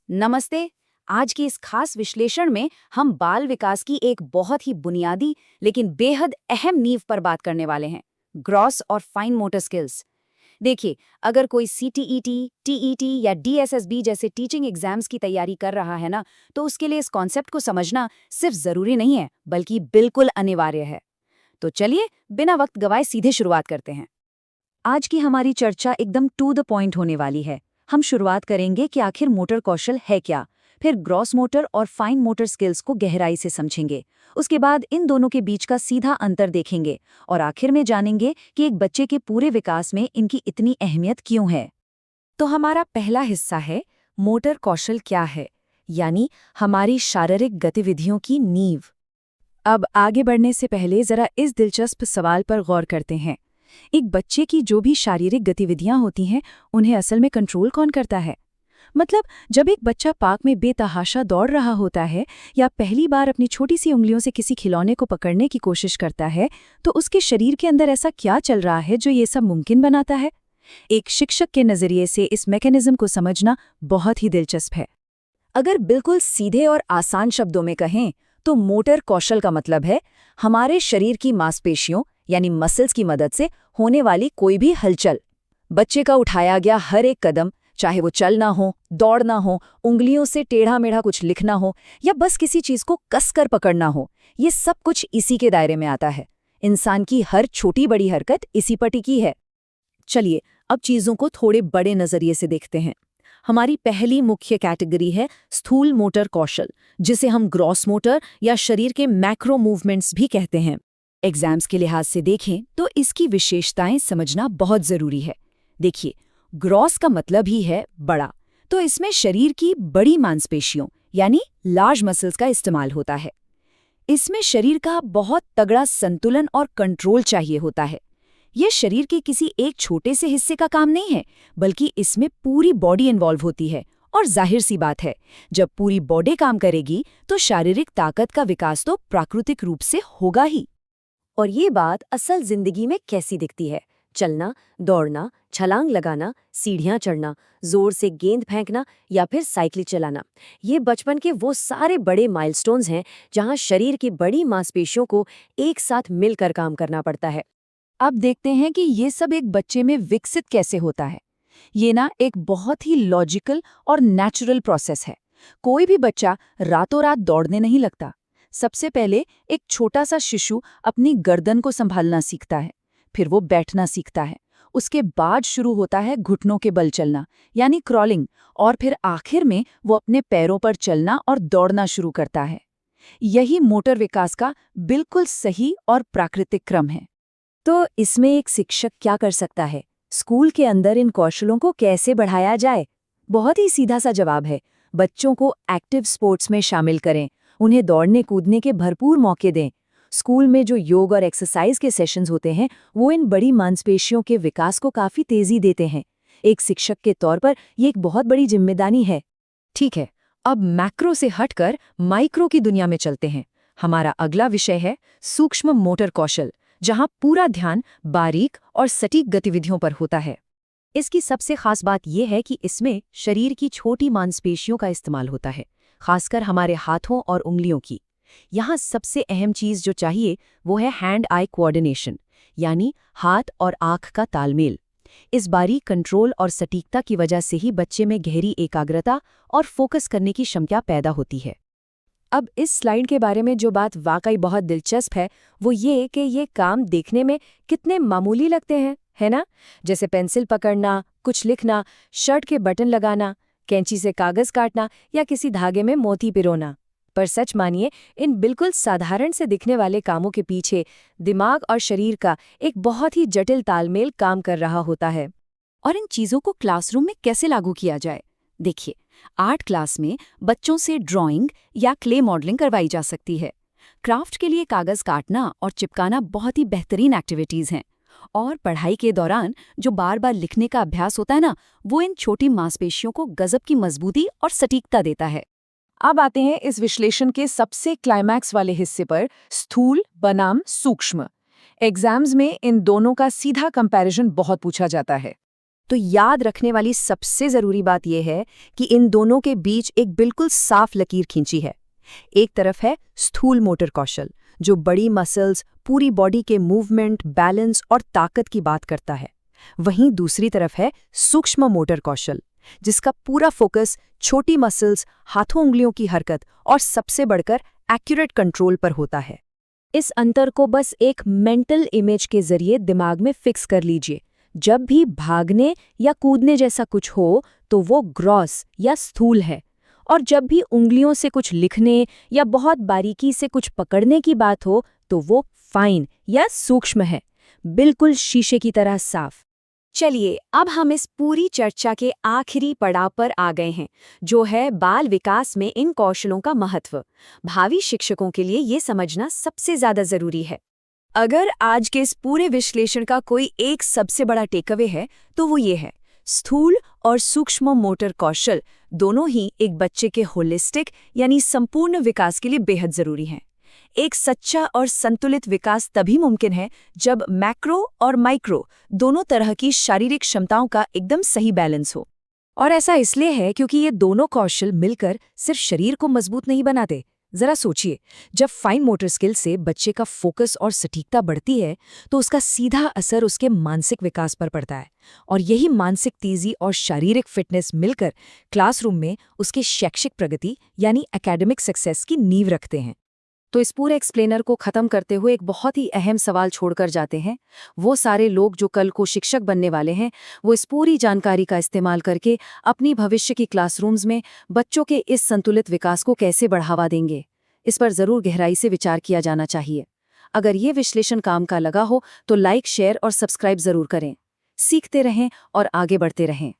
नमस्ते। आज के इस खास विश्लेषण में हम बाल विकास की एक बहुत ही बुनियादी लेकिन बेहद अहम नींव पर बात करने वाले हैं, ग्रॉस और फाइन मोटर स्किल्स। देखिए, अगर कोई सीटीईटी, टीईटी या डीएसएसबी जैसे टीचिंग एग्जाम्स की तैयारी कर रहा है ना, तो उसके लिए इस कॉन्सेप्ट को समझना सिर्फ जरूरी नहीं है, बल्कि बिल्कुल अनिवार्य है। तो चलिए, बिना वक्त गवाए सीधे शुरुआत करते हैं। आज की हमारी चर्चा एकदम टू द पॉइंट होने वाली है। हम शुरुआत करेंगे कि आखिर मोटर कौशल है क्या, फिर ग्रॉस मोटर और फाइन मोटर स्किल्स को गहराई से समझेंगे। उसके बाद इन दोनों के बीच का सीधा अंतर देखेंगे और आखिर में जानेंगे कि एक बच्चे के पूरे विकास में इनकी इतनी अहमियत क्यों है। तो हमारा पहला हिस्सा है मोटर कौशल क्या है, यानी हमारी शारीरिक गतिविधियों की नींव। अब आगे बढ़ने से पहले जरा इस दिलचस्प सवाल पर गौर करते हैं। एक बच्चे की जो भी शारीरिक गतिविधियां होती हैं, उन्हें असल में कंट्रोल कौन करता है? मतलब जब एक बच्चा पार्क में बेतहाशा दौड़ रहा होता है या पहली बार अपनी छोटी सी उंगलियों से किसी खिलौने को पकड़ने की कोशिश करता है, तो उसके शरीर के अंदर ऐसा क्या चल रहा है जो ये सब मुमकिन बनाता है? एक शिक्षक के नजरिए से इस मैकेनिज्म को समझना बहुत ही दिलचस्प है। अगर बिल्कुल सीधे और आसान शब्दों में कहें तो मोटर कौशल का मतलब है हमारे शरीर की मांसपेशियों यानी मसल्स की मदद से होने वाली कोई भी हलचल। बच्चे का उठाया गया हर एक कदम, चाहे वो चलना हो, दौड़ना हो, उंगलियों से टेढ़ा मेढ़ा कुछ लिखना हो या बस किसी चीज को कसकर पकड़ना हो, ये सब कुछ इसी के दायरे में आता है। इंसान की हर छोटी बड़ी हरकत इसी पर टिकी है। चलिए, अब चीजों को थोड़े बड़े नजरिए से देखते हैं। हमारी पहली मुख्य कैटेगरी है स्थूल मोटर कौशल, जिसे हम ग्रॉस मोटर या शरीर के मैक्रो मूवमेंट्स भी कहते हैं। एग्जाम्स के लिहाज से देखें तो इसकी विशेषताएं समझना बहुत जरूरी है। देखिए, ग्रॉस का मतलब ही है बड़ा, तो इसमें शरीर की बड़ी मांसपेशियों यानी लार्ज मसल्स का इस्तेमाल होता है। इसमें शरीर का बहुत तगड़ा संतुलन और कंट्रोल चाहिए होता है। ये शरीर के किसी एक छोटे से हिस्से का काम नहीं है, बल्कि इसमें पूरी बॉडी इन्वॉल्व होती है। और जाहिर सी बात है, जब पूरी बॉडी काम करेगी तो शारीरिक ताकत का विकास तो प्राकृतिक रूप से होगा ही। और ये बात असल जिंदगी में कैसी दिखती है? चलना, दौड़ना, छलांग लगाना, सीढ़ियां चढ़ना, जोर से गेंद फेंकना या फिर साइकिल चलाना, ये बचपन के वो सारे बड़े माइलस्टोन्स हैं जहां शरीर की बड़ी मांसपेशियों को एक साथ मिलकर काम करना पड़ता है। अब देखते हैं कि ये सब एक बच्चे में विकसित कैसे होता है। ये ना एक बहुत ही लॉजिकल और नेचुरल प्रोसेस है। कोई भी बच्चा रातों रात दौड़ने नहीं लगता। सबसे पहले एक छोटा सा शिशु अपनी गर्दन को संभालना सीखता है, फिर वो बैठना सीखता है। उसके बाद शुरू होता है घुटनों के बल चलना यानी क्रॉलिंग, और फिर आखिर में वो अपने पैरों पर चलना और दौड़ना शुरू करता है। यही मोटर विकास का बिल्कुल सही और प्राकृतिक क्रम है। तो इसमें एक शिक्षक क्या कर सकता है? स्कूल के अंदर इन कौशलों को कैसे बढ़ाया जाए? बहुत ही सीधा सा जवाब है, बच्चों को एक्टिव स्पोर्ट्स में शामिल करें, उन्हें दौड़ने कूदने के भरपूर मौके दें। स्कूल में जो योग और एक्सरसाइज के सेशंस होते हैं, वो इन बड़ी मांसपेशियों के विकास को काफी तेजी देते हैं। एक शिक्षक के तौर पर ये एक बहुत बड़ी जिम्मेदारी है। ठीक है, अब मैक्रो से हटकर माइक्रो की दुनिया में चलते हैं। हमारा अगला विषय है सूक्ष्म मोटर कौशल, जहां पूरा ध्यान बारीक और सटीक गतिविधियों पर होता है। इसकी सबसे खास बात यह है कि इसमें शरीर की छोटी मांसपेशियों का इस्तेमाल होता है, खासकर हमारे हाथों और उंगलियों की। यहाँ सबसे अहम चीज जो चाहिए वो है हैंड आई कोऑर्डिनेशन, यानी हाथ और आंख का तालमेल। इस बारीक कंट्रोल और सटीकता की वजह से ही बच्चे में गहरी एकाग्रता और फोकस करने की क्षमता पैदा होती है। अब इस स्लाइड के बारे में जो बात वाकई बहुत दिलचस्प है, वो ये कि ये काम देखने में कितने मामूली लगते हैं, है ना? जैसे पेंसिल पकड़ना, कुछ लिखना, शर्ट के बटन लगाना, कैंची से कागज काटना या किसी धागे में मोती पिरोना। पर सच मानिए, इन बिल्कुल साधारण से दिखने वाले कामों के पीछे दिमाग और शरीर का एक बहुत ही जटिल तालमेल काम कर रहा होता है। और इन चीज़ों को क्लासरूम में कैसे लागू किया जाए? देखिए, आर्ट क्लास में बच्चों से ड्राइंग या क्ले मॉडलिंग करवाई जा सकती है। क्राफ्ट के लिए कागज काटना और चिपकाना बहुत ही बेहतरीन एक्टिविटीज़ हैं। और पढ़ाई के दौरान जो बार बार लिखने का अभ्यास होता है ना, वो इन छोटी मांसपेशियों को गजब की मजबूती और सटीकता देता है। अब आते हैं इस विश्लेषण के सबसे क्लाइमैक्स वाले हिस्से पर, स्थूल बनाम सूक्ष्म। एग्जाम्स में इन दोनों का सीधा कंपैरिजन बहुत पूछा जाता है। तो याद रखने वाली सबसे ज़रूरी बात यह है कि इन दोनों के बीच एक बिल्कुल साफ लकीर खींची है। एक तरफ है स्थूल मोटर कौशल, जो बड़ी मसल्स, पूरी बॉडी के मूवमेंट, बैलेंस और ताकत की बात करता है। वहीं दूसरी तरफ है सूक्ष्म मोटर कौशल, जिसका पूरा फोकस छोटी मसल्स, हाथों उंगलियों की हरकत और सबसे बढ़कर एक्यूरेट कंट्रोल पर होता है। इस अंतर को बस एक मेंटल इमेज के जरिए दिमाग में फिक्स कर लीजिए। जब भी भागने या कूदने जैसा कुछ हो तो वो ग्रॉस या स्थूल है, और जब भी उंगलियों से कुछ लिखने या बहुत बारीकी से कुछ पकड़ने की बात हो तो वो फाइन या सूक्ष्म है, बिल्कुल शीशे की तरह साफ। चलिए, अब हम इस पूरी चर्चा के आखिरी पड़ाव पर आ गए हैं, जो है बाल विकास में इन कौशलों का महत्व। भावी शिक्षकों के लिए ये समझना सबसे ज्यादा जरूरी है। अगर आज के इस पूरे विश्लेषण का कोई एक सबसे बड़ा टेकअवे है तो वो ये है, स्थूल और सूक्ष्म मोटर कौशल दोनों ही एक बच्चे के होलिस्टिक यानी संपूर्ण विकास के लिए बेहद जरूरी हैं। एक सच्चा और संतुलित विकास तभी मुमकिन है जब मैक्रो और माइक्रो दोनों तरह की शारीरिक क्षमताओं का एकदम सही बैलेंस हो। और ऐसा इसलिए है क्योंकि ये दोनों कौशल मिलकर सिर्फ शरीर को मजबूत नहीं बनाते। जरा सोचिए, जब फाइन मोटर स्किल से बच्चे का फोकस और सटीकता बढ़ती है तो उसका सीधा असर उसके मानसिक विकास पर पड़ता है, और यही मानसिक तेजी और शारीरिक फिटनेस मिलकर क्लासरूम में उसके शैक्षिक प्रगति यानी एकेडमिक सक्सेस की नींव रखते हैं। तो इस पूरे एक्सप्लेनर को खत्म करते हुए एक बहुत ही अहम सवाल छोड़कर जाते हैं। वो सारे लोग जो कल को शिक्षक बनने वाले हैं, वो इस पूरी जानकारी का इस्तेमाल करके अपनी भविष्य की क्लासरूम्स में बच्चों के इस संतुलित विकास को कैसे बढ़ावा देंगे, इस पर जरूर गहराई से विचार किया जाना चाहिए। अगर ये विश्लेषण काम का लगा हो तो लाइक, शेयर और सब्सक्राइब जरूर करें। सीखते रहें और आगे बढ़ते रहें।